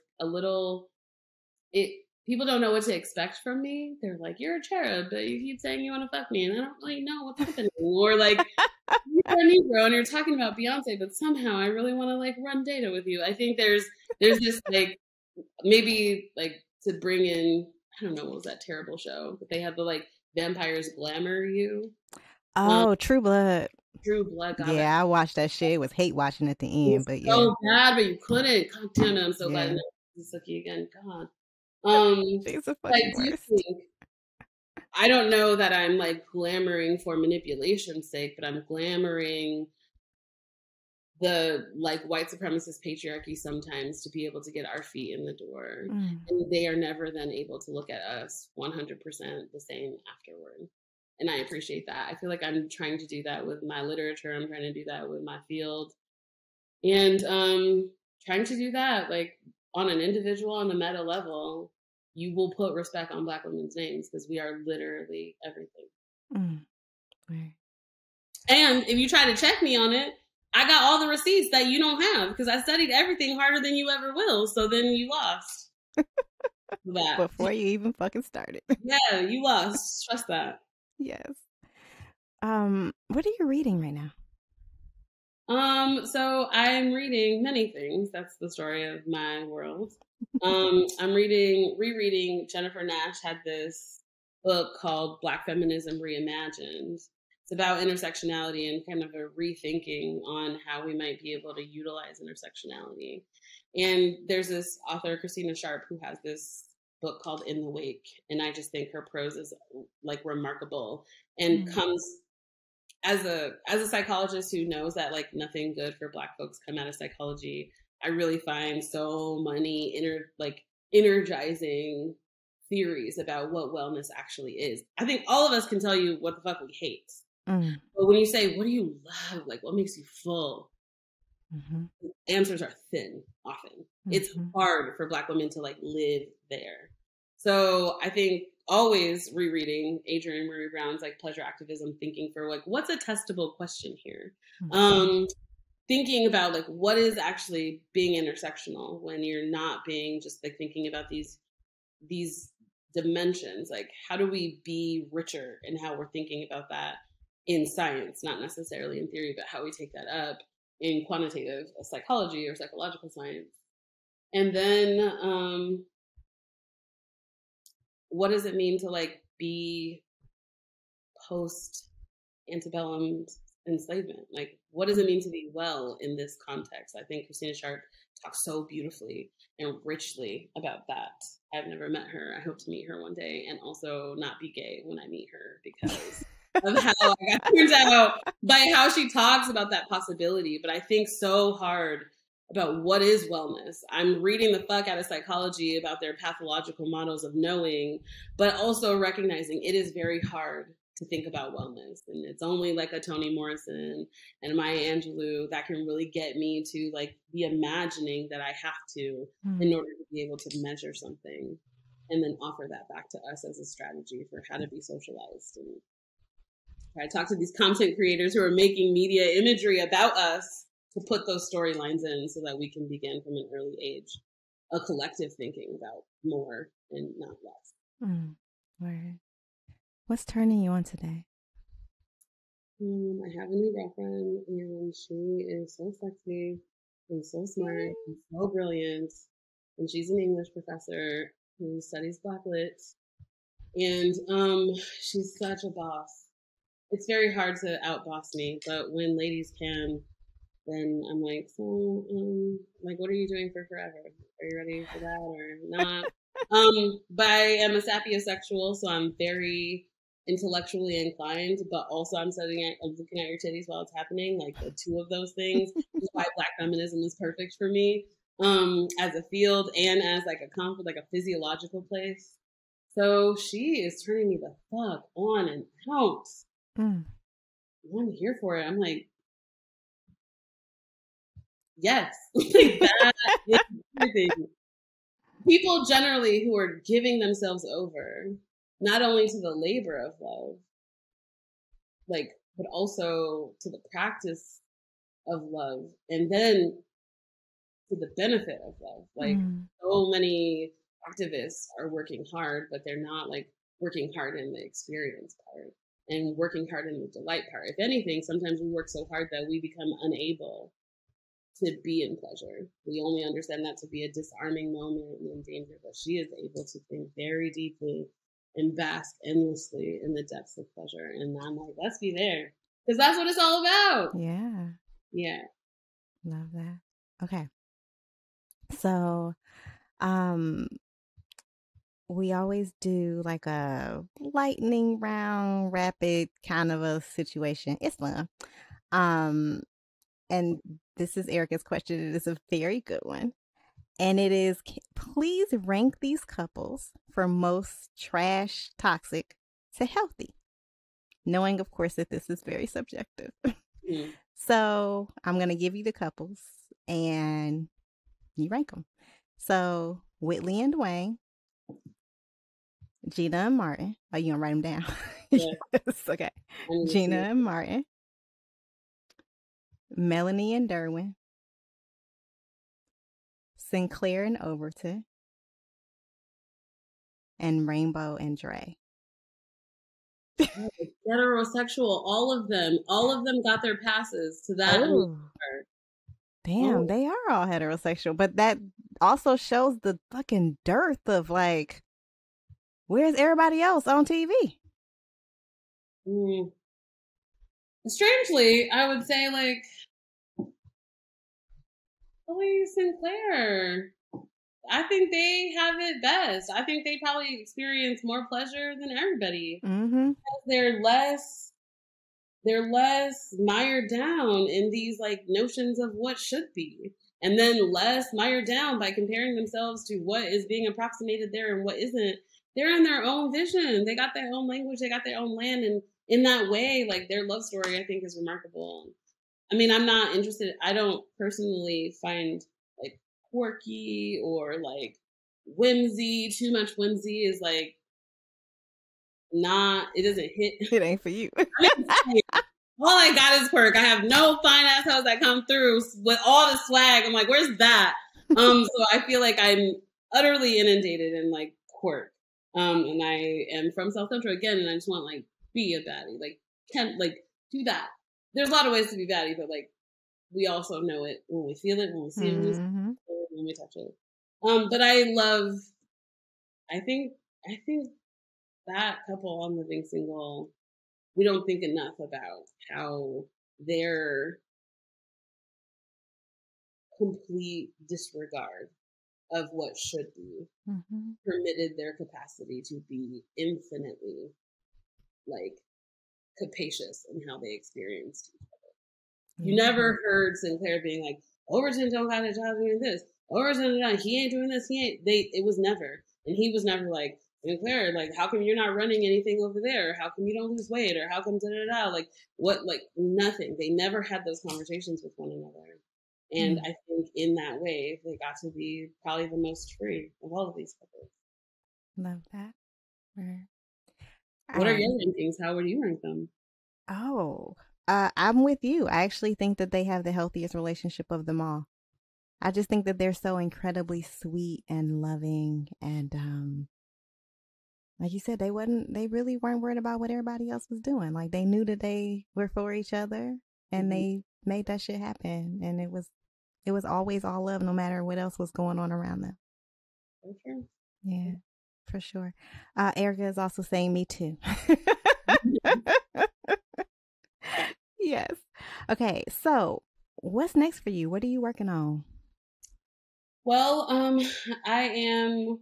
C: people don't know what to expect from me. They're like, you're a cherub, but you keep saying you want to fuck me, and I don't really know what's happening. Or like, you're a Negro and you're talking about Beyonce, but somehow I really want to like run data with you. I think there's this like, maybe like to bring in, I don't know, what was that terrible show? But they had the like vampires glamour you.
B: Oh, True Blood.
C: True Blood. God,
B: yeah, I watched that shit. It was hate watching at the end, but yeah.
C: So bad, but you couldn't. God damn it, I'm so glad to suck you again. God.
B: She's a fucking worst.
C: I don't know that I'm like glamoring for manipulation's sake, but I'm glamoring the like white supremacist patriarchy sometimes to be able to get our feet in the door. And they are never then able to look at us 100% the same afterward. And I appreciate that. I feel like I'm trying to do that with my literature. I'm trying to do that with my field. And trying to do that like on an individual, on the meta level, you will put respect on Black women's names because we are literally everything. And if you try to check me on it, I got all the receipts that you don't have because I studied everything harder than you ever will. So then you lost. That.
B: Before you even fucking started.
C: Yeah, you lost. Trust that.
B: Yes. What are you reading right now?
C: So I'm reading many things. That's the story of my world. I'm rereading. Jennifer Nash had this book called Black Feminism Reimagined. It's about intersectionality and kind of a rethinking on how we might be able to utilize intersectionality. And there's this author, Christina Sharp, who has this book called In the Wake. And I just think her prose is like remarkable and comes as a psychologist who knows that like nothing good for Black folks come out of psychology, I really find so many energizing theories about what wellness actually is. I think all of us can tell you what the fuck we hate. But when you say, what do you love? Like, what makes you full? Answers are thin often. It's hard for Black women to like live there. So I think always rereading Adrienne Maree Brown's like Pleasure Activism, thinking for like, what's a testable question here? Thinking about like, what is actually being intersectional when you're not being just like thinking about these dimensions, like how do we be richer in how we're thinking about that in science, not necessarily in theory, but how we take that up in quantitative psychology or psychological science. And then what does it mean to like be post antebellum enslavement? Like, what does it mean to be well in this context? I think Christina Sharp talks so beautifully and richly about that. I've never met her. I hope to meet her one day, and also not be gay when I meet her because of how I got turned out by how she talks about that possibility. But I think so hard about what is wellness. I'm reading the fuck out of psychology about their pathological models of knowing, but also recognizing it is very hard to think about wellness. And it's only like a Toni Morrison and a Maya Angelou that can really get me to like be imagining that I have to in order to be able to measure something and then offer that back to us as a strategy for how to be socialized. And I talk to these content creators who are making media imagery about us to put those storylines in so that we can begin from an early age a collective thinking about more and not less.
B: Word. What's turning you on today?
C: I have a new girlfriend, and she is so sexy and so smart and so brilliant. And she's an English professor who studies Black lit. And she's such a boss. It's very hard to outboss me, but when ladies can, then I'm like, so, like, what are you doing for forever? Are you ready for that or not? But I am a sapiosexual, so I'm very intellectually inclined, but also I'm looking at your titties while it's happening, like the two of those things, which is why Black feminism is perfect for me, as a field and as like a conflict, like a physiological place. So she is turning me the fuck on and out. I'm here for it. I'm like, yes, like that is everything. People generally who are giving themselves over, not only to the labor of love, like, but also to the practice of love, and then to the benefit of love. Like, so many activists are working hard, but they're not like working hard in the experience part and working hard in the delight part. If anything, sometimes we work so hard that we become unable to be in pleasure. We only understand that to be a disarming moment and in danger, but she is able to think very deeply and bask endlessly in the depths of pleasure. And I'm like, let's be there. Because that's what it's all about.
B: Yeah.
C: Yeah.
B: Love that. Okay. So, we always do like a lightning round, rapid kind of a situation. It's fun. And this is Erica's question. It is a very good one. And it is, please rank these couples from most trash, toxic to healthy. Knowing, of course, that this is very subjective. So I'm going to give you the couples and you rank them. So Whitley and Dwayne, Gina and Martin. Oh, you going to write them down?
C: Yeah.
B: Yes, okay. Gina and Martin. Melanie and Derwin. Sinclair and Overton. And Rainbow and Dre.
C: Heterosexual, all of them got their passes to that.
B: Oh. Damn, they are all heterosexual, but that also shows the fucking dearth of like, where's everybody else on TV?
C: Strangely, I would say like Chloe Sinclair. I think they have it best. I think they probably experience more pleasure than everybody. They're less they're less mired down in these like notions of what should be, and then less mired down by comparing themselves to what is being approximated there and what isn't. They're in their own vision. They got their own language. They got their own land. And in that way, like their love story, I think is remarkable. I mean, I'm not interested. I don't personally find like quirky or like whimsy. Too much whimsy is like not, it doesn't hit.
B: It ain't for you.
C: All I got is quirk. I have no fine assholes that come through with all the swag. I'm like, where's that? So I feel like I'm utterly inundated in like quirk. And I am from South Central again, and I just want like be a baddie, like can like do that. There's a lot of ways to be baddie, but like we also know it when we feel it, when we see it, when we touch it. But I think that couple on Living Single, we don't think enough about how their complete disregard of what should be permitted their capacity to be infinitely like capacious in how they experienced each other. You never heard Sinclair being like, Overton don't got a job doing this. Overton, he ain't doing this. It was never. And he was never like, Sinclair, like, how come you're not running anything over there? How come you don't lose weight? Or how come da-da-da? Like, what, like, nothing. They never had those conversations with one another. And I think in that way, they got to be probably the most free of all of these couples.
B: Love that.
C: What are your rankings? How would you rank them?
B: I'm with you. I actually think that they have the healthiest relationship of them all. I just think that they're so incredibly sweet and loving, and like you said, they really weren't worried about what everybody else was doing. Like they knew that they were for each other, and they made that shit happen. And it was always all love, no matter what else was going on around them.
C: Okay.
B: Yeah, for sure. Erica is also saying me too. Yes. Okay. So what's next for you? What are you working on?
C: Well, I am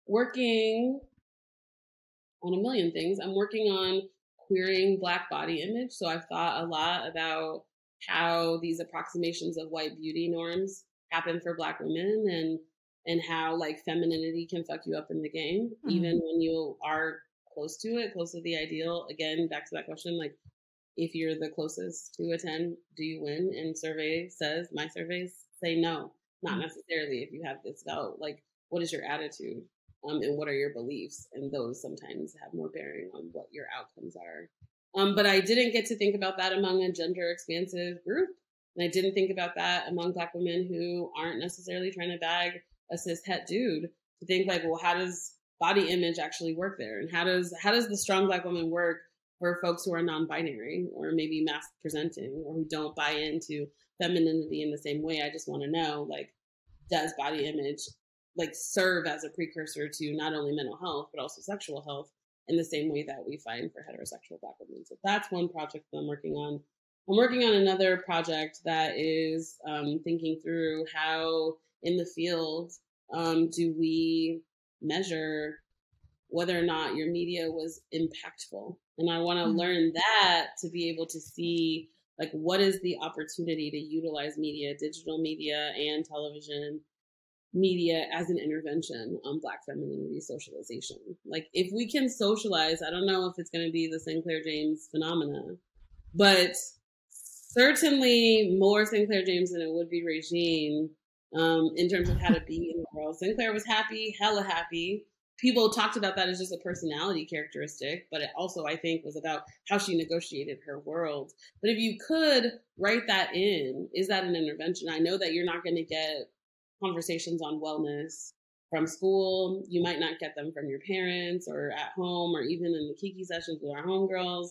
C: working on a million things. I'm working on queering Black body image. So I've thought a lot about how these approximations of white beauty norms happen for Black women, and how like femininity can fuck you up in the game, even when you are close to it, close to the ideal. Again, back to that question, like if you're the closest to a 10, do you win? And my surveys say no, not necessarily. If you have this doubt, like what is your attitude? And what are your beliefs? And those sometimes have more bearing on what your outcomes are. But I didn't get to think about that among a gender expansive group. And I didn't think about that among Black women who aren't necessarily trying to bag a cis het dude, to think like, well, how does body image actually work there? And how does the strong Black woman work for folks who are non-binary or maybe mass presenting or who don't buy into femininity in the same way? I just want to know, like, does body image like serve as a precursor to not only mental health, but also sexual health in the same way that we find for heterosexual Black women? So that's one project that I'm working on. I'm working on another project that is thinking through how in the field do we measure whether or not your media was impactful. And I want to learn that to be able to see like what is the opportunity to utilize media, digital media and television media as an intervention on Black femininity socialization. Like if we can socialize, I don't know if it's going to be the Sinclair James phenomena, but certainly more Sinclair James than it would be Regine in terms of how to be in the world. Sinclair was happy, hella happy. People talked about that as just a personality characteristic, but it also, I think, was about how she negotiated her world. But if you could write that in, is that an intervention? I know that you're not going to get conversations on wellness from school. You might not get them from your parents or at home or even in the Kiki sessions with our homegirls.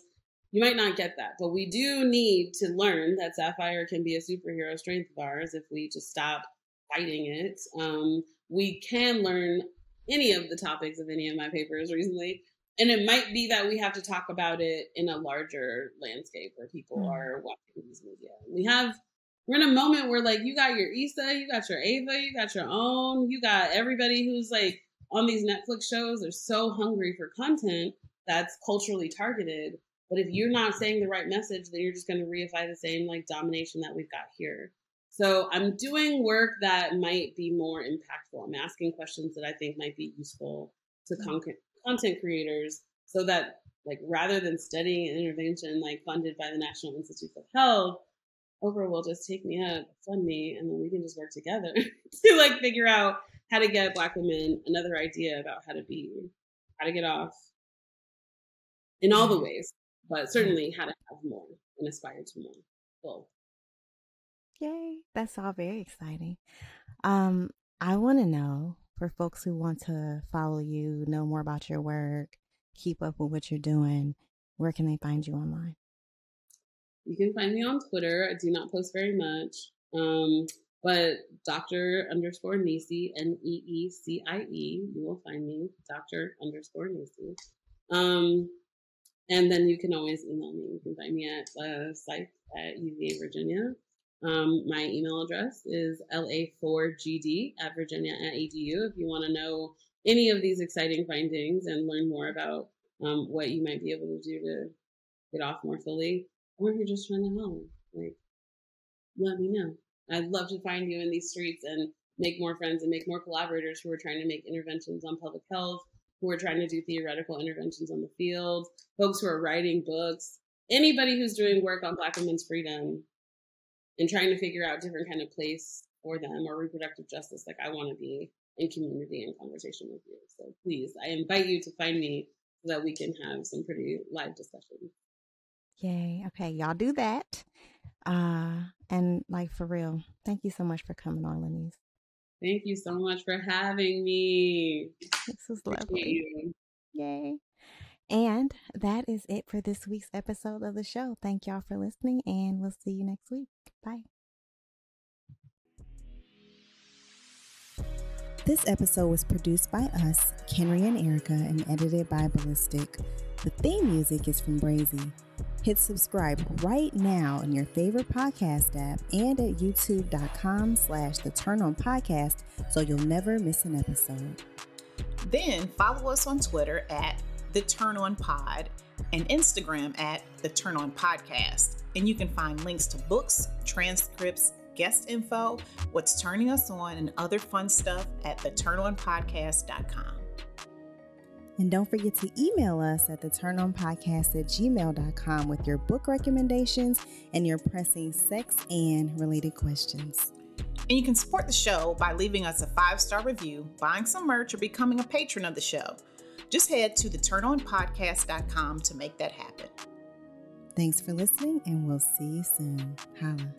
C: You might not get that, but we do need to learn that Sapphire can be a superhero strength of ours if we just stop fighting it. We can learn any of the topics of any of my papers recently, and it might be that we have to talk about it in a larger landscape where people are watching these media. We're in a moment where like you got your Issa, you got your Ava, you got your own, you got everybody who's like on these Netflix shows. They're so hungry for content that's culturally targeted. But if you're not saying the right message, then you're just going to reify the same like domination that we've got here. So I'm doing work that might be more impactful. I'm asking questions that I think might be useful to content creators, so that like rather than studying an intervention like funded by the National Institutes of Health, Oprah will just take me up, fund me, and then we can just work together to like figure out how to get Black women another idea about how to get off in all the ways, but certainly how to have more and aspire to more. Cool.
B: Yay. That's all very exciting. I want to know, for folks who want to follow you, know more about your work, keep up with what you're doing, where can they find you online?
C: You can find me on Twitter. I do not post very much. But Dr_Nisi, Neecie, you will find me, Dr_Nisi. And then you can always email me. You can find me at site at UVA, Virginia. My email address is la4gd@virginia.edu if you want to know any of these exciting findings and learn more about what you might be able to do to get off more fully, or if you're just trying to help, like, let me know. I'd love to find you in these streets and make more friends and make more collaborators who are trying to make interventions on public health, who are trying to do theoretical interventions on the field, folks who are writing books, anybody who's doing work on Black women's freedom and trying to figure out different kind of place for them or reproductive justice. Like, I want to be in community and conversation with you. So please, I invite you to find me so that we can have some pretty live discussions.
B: Yay. Okay, y'all do that. And like, for real, thank you so much for coming on, Lanice.
C: Thank you so much for having me.
B: This was lovely. Yay. And that is it for this week's episode of the show. Thank y'all for listening, and we'll see you next week. Bye. This episode was produced by us, Kenrya and Erica, and edited by Ballistic. The theme music is from Brazy. Hit subscribe right now in your favorite podcast app and at youtube.com/The Turn On Podcast so you'll never miss an episode.
D: Then follow us on Twitter at The Turn On Pod and Instagram at The Turn On Podcast. And you can find links to books, transcripts, guest info, what's turning us on, and other fun stuff at theturnonpodcast.com.
B: And don't forget to email us at theturnonpodcast@gmail.com with your book recommendations and your pressing sex and related questions.
D: And you can support the show by leaving us a 5-star review, buying some merch, or becoming a patron of the show. Just head to theturnonpodcast.com to make that happen.
B: Thanks for listening, and we'll see you soon. Holla.